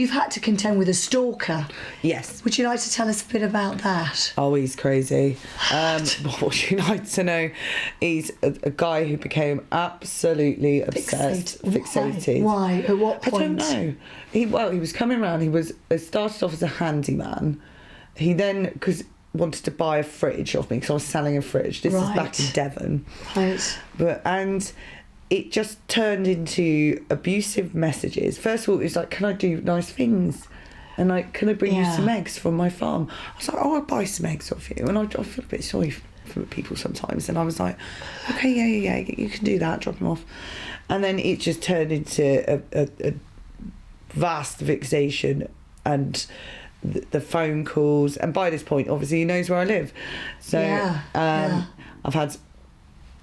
you've had to contend with a stalker. Yes. Would you like to tell us a bit about that? Oh, he's crazy. What would you like to know? He's a guy who became absolutely obsessed, fixated. Why? At what point? I don't know. He was coming around. He started off as a handyman. He then, because wanted to buy a fridge off me because I was selling a fridge. This is back in Devon. Right. And it just turned into abusive messages. First of all, it was like, can I do nice things? And like, can I bring you some eggs from my farm? I was like, I'll buy some eggs off you. And I feel a bit sorry for people sometimes. And I was like, okay, yeah, you can do that, drop them off. And then it just turned into a vast fixation and the phone calls. And by this point, obviously, he knows where I live. So I've had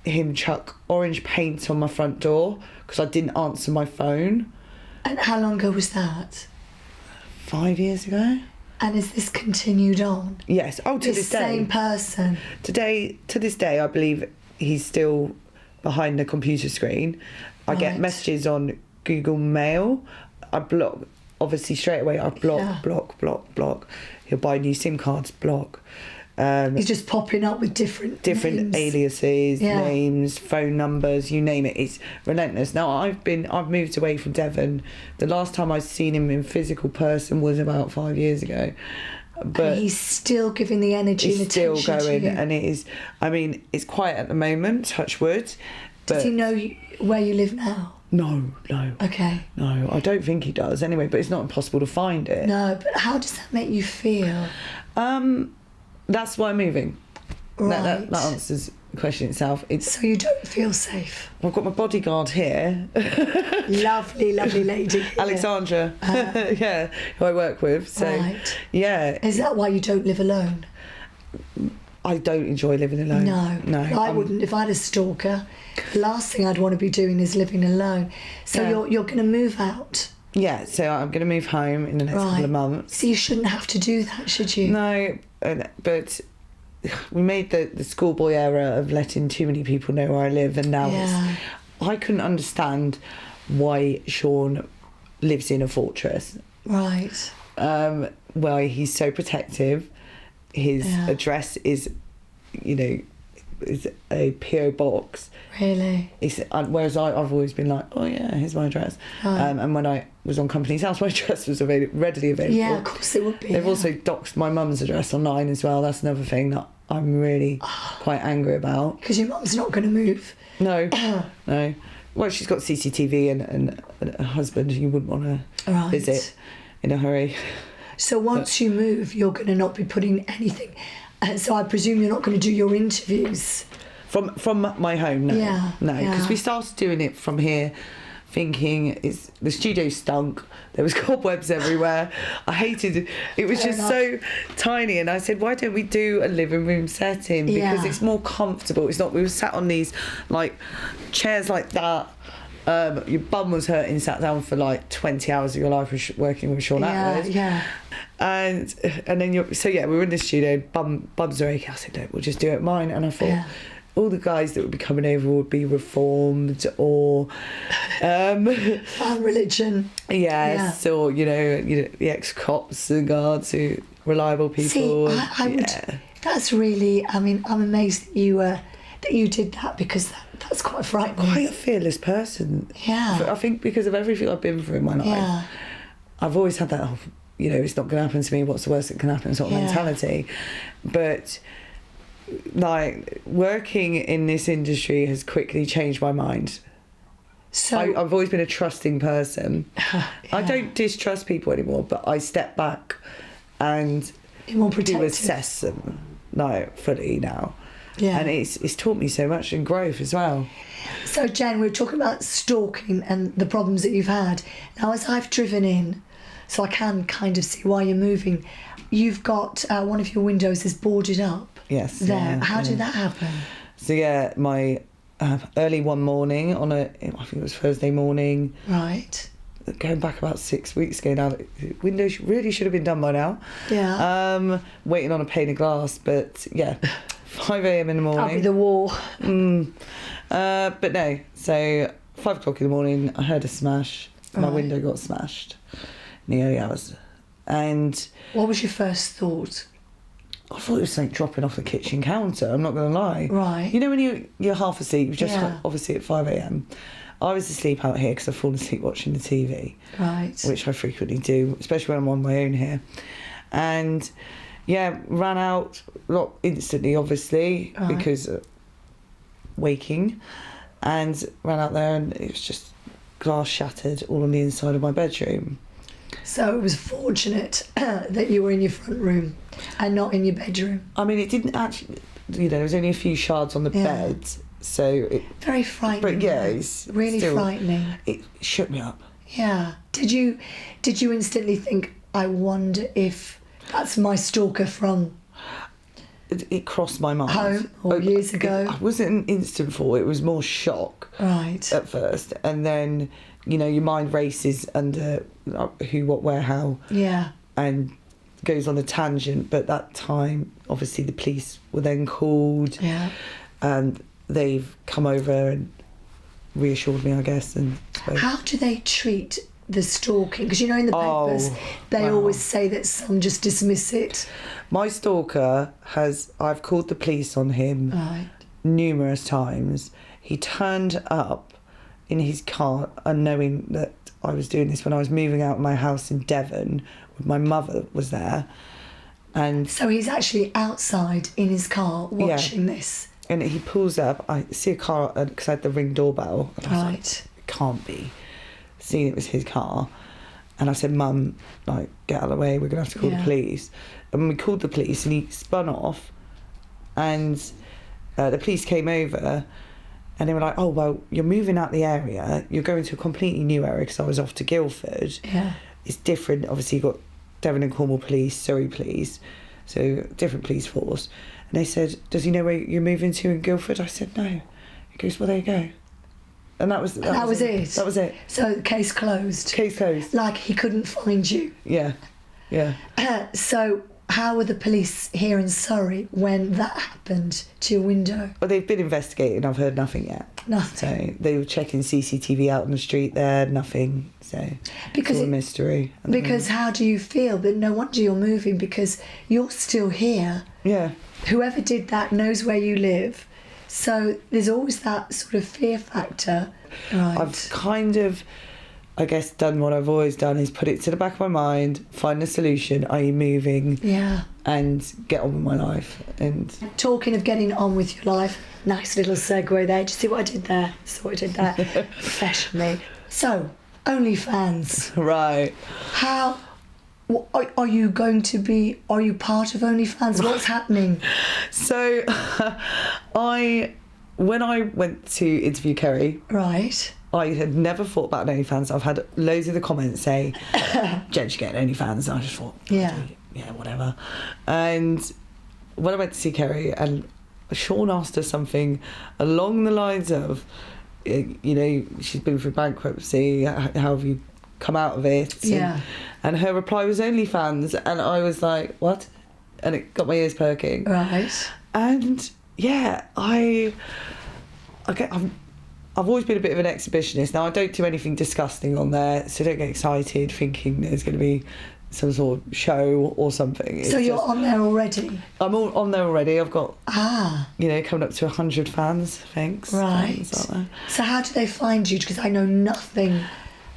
him chuck orange paint on my front door because I didn't answer my phone. And how long ago was that? 5 years ago. And has this continued on? Yes. Oh, to this day. The same person? To this day, I believe he's still behind the computer screen. I get messages on Google Mail. I block, obviously straight away, I block. He'll buy new SIM cards, block. He's just popping up with different names. Aliases, names, phone numbers, you name it. It's relentless. Now I've moved away from Devon. The last time I've seen him in physical person was about 5 years ago. But and he's still giving the energy and attention. He's still going, and it is. I mean, it's quiet at the moment. Touch wood. Does he know where you live now? No. Okay. No, I don't think he does. Anyway, but it's not impossible to find it. No, but how does that make you feel? That's why I'm moving. Right. That answers the question itself. So you don't feel safe? I've got my bodyguard here. Lovely lady. Here. Alexandra, who I work with. So, yeah. Is that why you don't live alone? I don't enjoy living alone. No. I wouldn't. If I had a stalker, the last thing I'd want to be doing is living alone. So you're going to move out? Yeah, so I'm going to move home in the next couple of months. So you shouldn't have to do that, should you? No, but we made the schoolboy error of letting too many people know where I live, and now I couldn't understand why Shaun lives in a fortress. Right. Why he's so protective. His address is, is a PO box. Really? Whereas I've always been like, oh yeah, here's my address. And when I was on Company's House, my address was readily available. Yeah, of course it would be. They've also doxed my mum's address online as well. That's another thing that I'm really quite angry about. Because your mum's not going to move. No, no. Well, she's got CCTV and a husband you wouldn't want to visit in a hurry. So once you move, you're going to not be putting anything. So I presume you're not going to do your interviews from my home. No, because we started doing it from here, thinking the studio stunk. There was cobwebs everywhere. I hated it. It was just so tiny, and I said, why don't we do a living room setting, because it's more comfortable. It's not. We were sat on these like chairs like that. Your bum was hurting, sat down for like 20 hours of your life working with Shaun Attwood. And then we were in the studio, bums are aching. I said, no, we'll just do it mine. And I thought all the guys that would be coming over would be reformed or found religion. Yes, or the ex-cops and guards who reliable people. See, I would. That's really. I mean, I'm amazed that you did that, because that's quite frightening. Quite a fearless person. Yeah. I think because of everything I've been through in my life, I've always had that, it's not going to happen to me, what's the worst that can happen sort of mentality. But, like, working in this industry has quickly changed my mind. So I've always been a trusting person. I don't distrust people anymore, but I step back and do assess them, fully now. Yeah. And it's taught me so much in growth as well. So Jen, we were talking about stalking and the problems that you've had. Now, as I've driven in, so I can kind of see why you're moving, you've got one of your windows is boarded up. Yes. There. Yeah, How did that happen? So my early one morning I think it was Thursday morning. Right. Going back about 6 weeks ago now, the windows really should have been done by now. Yeah. Waiting on a pane of glass, but 5 a.m. in the morning. That'll be the war. But no, so 5 o'clock in the morning, I heard a smash. My window got smashed. in the early hours. And what was your first thought? I thought it was something dropping off the kitchen counter, I'm not going to lie. Right. You know when you're half asleep, just obviously at 5 a.m. I was asleep out here because I've fallen asleep watching the TV. Right. Which I frequently do, especially when I'm on my own here. And ran out, not instantly obviously, because waking, and ran out there and it was just glass shattered all on the inside of my bedroom. So it was fortunate that you were in your front room and not in your bedroom. I mean, it didn't actually, there was only a few shards on the bed, so very frightening. But it's really still frightening. It shook me up. Yeah. Did you instantly think, I wonder if that's my stalker from it crossed my mind. Home or years ago? It wasn't an instant thought, it was more shock. Right. At first. And then, your mind races under who, what, where, how. Yeah. And goes on a tangent. But that time, obviously, the police were then called. Yeah. And they've come over and reassured me, I guess. And how do they treat the stalking? Because in the papers they always say that some just dismiss it. My stalker I've called the police on him numerous times. He turned up in his car unknowing that I was doing this when I was moving out of my house in Devon. My mother was there. And so he's actually outside in his car watching this. And he pulls up, I see a car, because I had the Ring doorbell. And I was like, it can't be. Seeing it was his car. And I said, Mum, get out of the way, we're going to have to call the police. And we called the police and he spun off. And the police came over and they were like, oh, well, you're moving out the area. You're going to a completely new area because I was off to Guildford. Yeah. It's different. Obviously, you've got Devon and Cornwall police, Surrey police. So, different police force. And they said, does he know where you're moving to in Guildford? I said, no. He goes, well, there you go. And that was it. That was it. So case closed. Case closed. Like he couldn't find you. Yeah. So how were the police here in Surrey when that happened to your window? Well, they've been investigating. I've heard nothing yet. Nothing. So they were checking CCTV out on the street there. Nothing. So because it's all a mystery. Because how do you feel? But no wonder you're moving because you're still here. Yeah. Whoever did that knows where you live. So there's always that sort of fear factor. Right. I've kind of, I guess, done what I've always done, is put it to the back of my mind, find a solution, i.e. moving, and get on with my life. And talking of getting on with your life, nice little segue there. Did you see what I did there? Saw what I did there professionally. So, OnlyFans. Right. How... Are you part of OnlyFans? What's happening? So, when I went to interview Kerry, right, I had never thought about an OnlyFans. I've had loads of the comments say, Jen should get an OnlyFans. And I just thought, yeah, whatever. And when I went to see Kerry, and Shaun asked her something along the lines of, she's been through bankruptcy, how have you come out of it? And her reply was OnlyFans, and I was like, what? And it got my ears perking. Right. And I've always been a bit of an exhibitionist. Now, I don't do anything disgusting on there, so don't get excited thinking there's going to be some sort of show or something. So you're on there already? I'm all on there already. I've got, coming up to 100 fans, thanks. Right. So how do they find you? Because I know nothing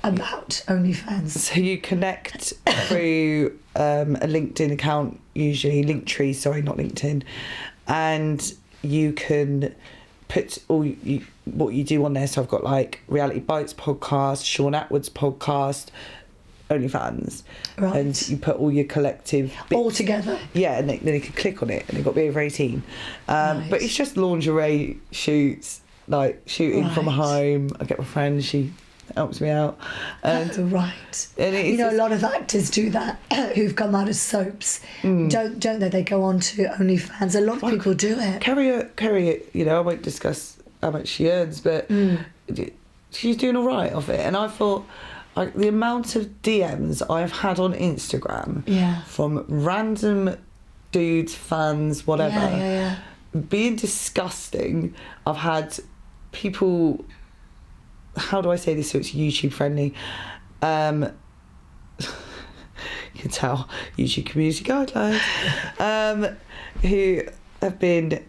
about OnlyFans. So you connect through a LinkedIn account, usually Linktree, sorry, not LinkedIn, and you can put what you do on there. So I've got Reality Bites podcast, Shaun Attwood's podcast, OnlyFans, right, and you put all your collective bits all together. Yeah, and then you can click on it, and you've got to be over 18. Right. But it's just lingerie shoots, shooting from home. I get my friend, she helps me out. And, right. And a lot of actors do that who've come out of soaps. Don't they? They go on to OnlyFans. A lot of people do it. Kerry, I won't discuss how much she earns, but she's doing all right off it. And I thought, the amount of DMs I've had on Instagram from random dudes, fans, whatever, being disgusting. I've had people... How do I say this so it's YouTube friendly? you can tell, YouTube community guidelines, who have been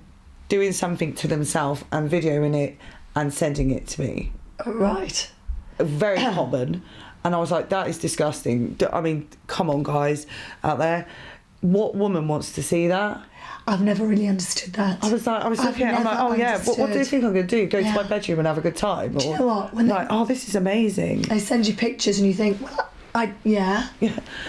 doing something to themselves and videoing it and sending it to me. Right. Very common. And I was like, that is disgusting. I mean, come on, guys out there. What woman wants to see that? I've never really understood that. I was looking at it, I'm like, oh yeah, what do you think I'm going to do? Go to my bedroom and have a good time? Or, do you know what? Oh, this is amazing. They send you pictures and you think, well, yeah.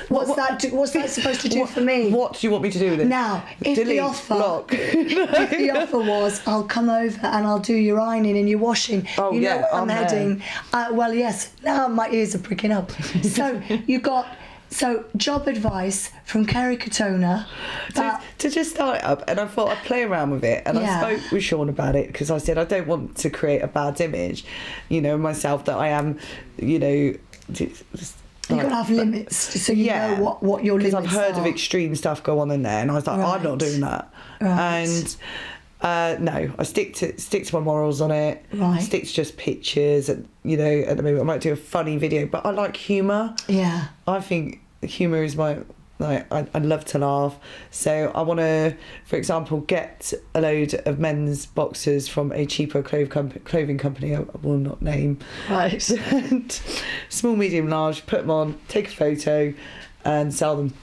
What's that supposed to do for me? What do you want me to do with it? Now, if Delete, the offer, block. if the offer was, I'll come over and I'll do your ironing and your washing. Oh, you know yeah, where I'm heading. Well, yes. Now my ears are pricking up. So you got. So, job advice from Kerry Katona. To just start it up, and I thought I'd play around with it, and I spoke with Shaun about it, because I said I don't want to create a bad image, myself, that I am, You've got to have limits, so you know what your limits are. Because I've heard of extreme stuff go on in there, and I was like, I'm not doing that. Right. And no, I stick to my morals on it. Right. Stick to just pictures, and at the moment I might do a funny video, but I like humour. Yeah. I think humour is I love to laugh, so I want to, for example, get a load of men's boxers from a cheaper clothing company I will not name. Right. And small, medium, large, put them on, take a photo, and sell them.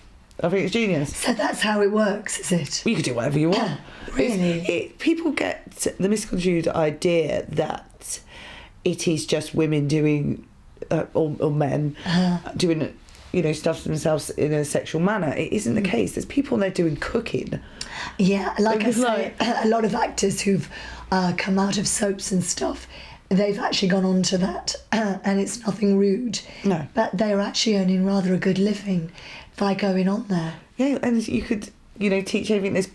I think it's genius. So that's how it works, is it? You can do whatever you want. Really? People get the misconstrued idea that it is just women doing, or men doing, stuff to themselves in a sexual manner. It isn't the case. There's people there doing cooking. Yeah, like I say, a lot of actors who've come out of soaps and stuff, they've actually gone on to that, and it's nothing rude. No. But they're actually earning rather a good living by going on there. Yeah, and you could, teach everything. There's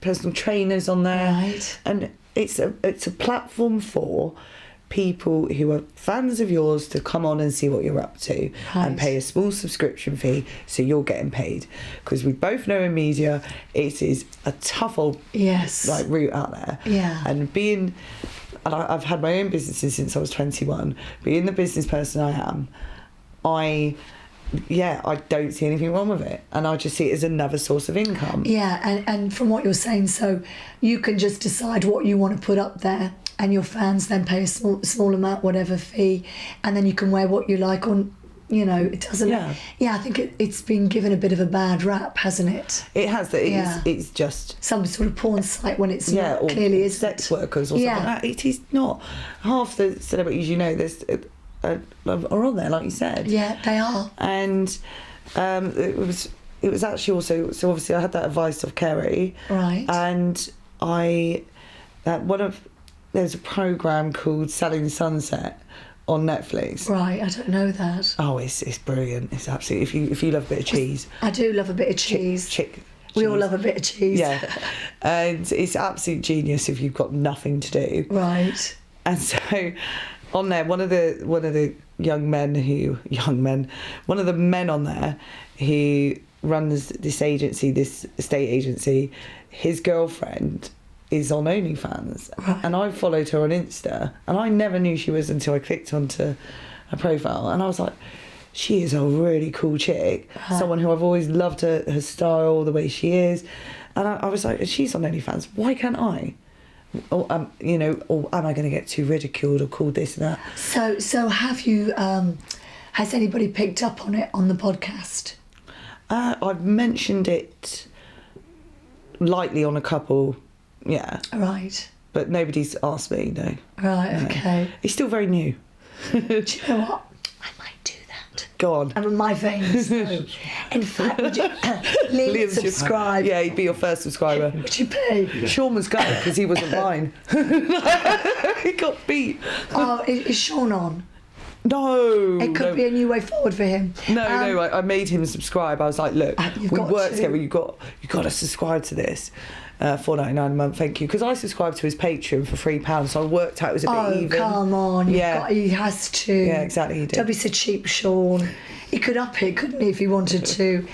personal trainers on there. Right. And it's a platform for people who are fans of yours to come on and see what you're up to, and pay a small subscription fee, so you're getting paid, because we both know in media it is a tough old route out there. And I've had my own businesses since I was 21. Being the business person I am, I don't see anything wrong with it, and I just see it as another source of income. And from what you're saying, so you can just decide what you want to put up there, and your fans then pay a small amount, whatever fee, and then you can wear what you like on. It doesn't. I think it's been given a bit of a bad rap, hasn't it? It has. That it's just some sort of porn site when it's not, or clearly is sex workers or something like that. It is not. Half the celebrities there's are on there, like you said. Yeah, they are. And it was actually also, so obviously I had that advice of Kerry. Right. And there's a programme called Selling Sunset on Netflix. Right, I don't know that. Oh, it's brilliant. It's absolutely, if you love a bit of cheese. I do love a bit of cheese. We all love a bit of cheese. Yeah. And it's absolute genius if you've got nothing to do. Right. And so on there, one of the men on there who runs this estate agency, his girlfriend is on OnlyFans. Right. And I followed her on Insta, and I never knew she was until I clicked onto her profile, and I was like, she is a really cool chick. Someone who I've always loved her style, the way she is. And I was like, she's on OnlyFans, why can't I? Or am I going to get too ridiculed or called this and that? So have you, has anybody picked up on it on the podcast? I've mentioned it lightly on a couple, Right. But nobody's asked me, no. Right, okay. It's still very new. Do you know what? I might do that. Go on. And my veins. In fact, would you Liam subscribe? Yeah, he'd be your first subscriber. Would you pay? Shaun was going because he wasn't mine. He got beat. Oh, is Shaun on? No. It could be a new way forward for him. No, I made him subscribe. I was like, look, we work together. You got to subscribe to this. $4.99 a month, thank you. Because I subscribed to his Patreon for £3, so I worked out it was a bit even. Oh, come on. He has to. Yeah, exactly, he did. Don't be so cheap, Shaun. He could up it, couldn't he, if he wanted to.